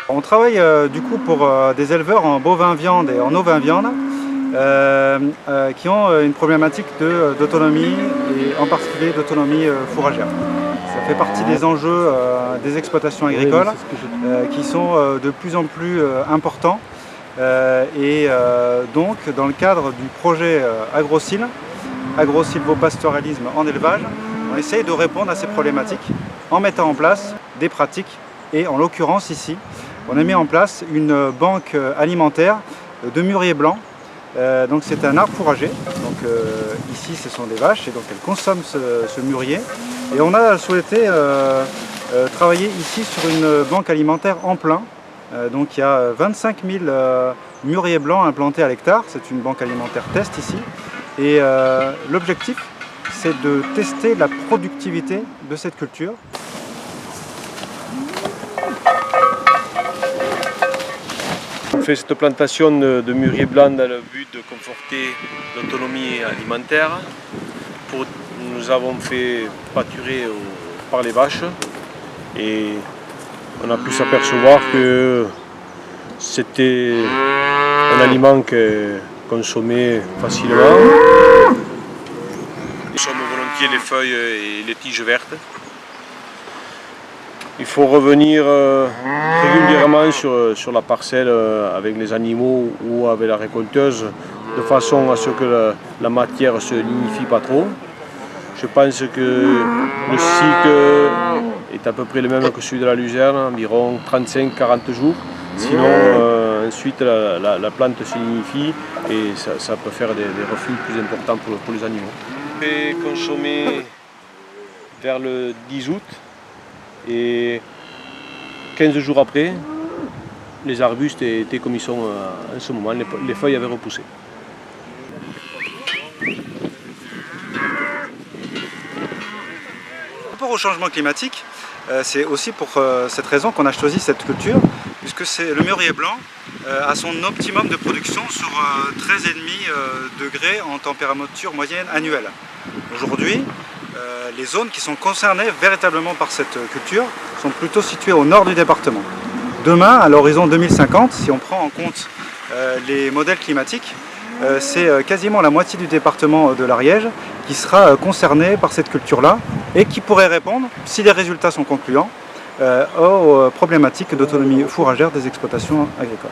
On travaille du coup pour des éleveurs en bovin viande et en ovin viande qui ont une problématique d'autonomie et en particulier d'autonomie fourragère. Ça fait partie des enjeux des exploitations agricoles qui sont de plus en plus importants et donc dans le cadre du projet agro-sylvopastoralisme en élevage, on essaye de répondre à ces problématiques en mettant en place des pratiques et en l'occurrence ici, on a mis en place une banque alimentaire de mûriers blancs. Donc c'est un arbre fourrager, donc ici ce sont des vaches et donc elles consomment ce mûrier. Et on a souhaité travailler ici sur une banque alimentaire en plein. Donc il y a 25 000 mûriers blancs implantés à l'hectare, c'est une banque alimentaire test ici. Et l'objectif c'est de tester la productivité de cette culture. On fait cette plantation de mûrier blanc dans le but de conforter l'autonomie alimentaire. Nous avons fait pâturer par les vaches et on a pu s'apercevoir que c'était un aliment qu'on consommait facilement. Nous sommes volontiers les feuilles et les tiges vertes. Il faut revenir régulièrement sur la parcelle avec les animaux ou avec la récolteuse de façon à ce que la matière ne se lignifie pas trop. Je pense que le cycle est à peu près le même que celui de la luzerne, environ 35-40 jours. Sinon, ensuite la plante se lignifie et ça peut faire des reflux plus importants pour les animaux. On fait consommer vers le 10 août. Et 15 jours après, les arbustes étaient comme ils sont en ce moment, les feuilles avaient repoussé. Par rapport au changement climatique, c'est aussi pour cette raison qu'on a choisi cette culture, puisque le mûrier blanc a son optimum de production sur 13,5 degrés en température moyenne annuelle. Aujourd'hui, les zones qui sont concernées véritablement par cette culture sont plutôt situées au nord du département. Demain, à l'horizon 2050, si on prend en compte les modèles climatiques, c'est quasiment la moitié du département de l'Ariège qui sera concerné par cette culture-là et qui pourrait répondre, si les résultats sont concluants, aux problématiques d'autonomie fourragère des exploitations agricoles.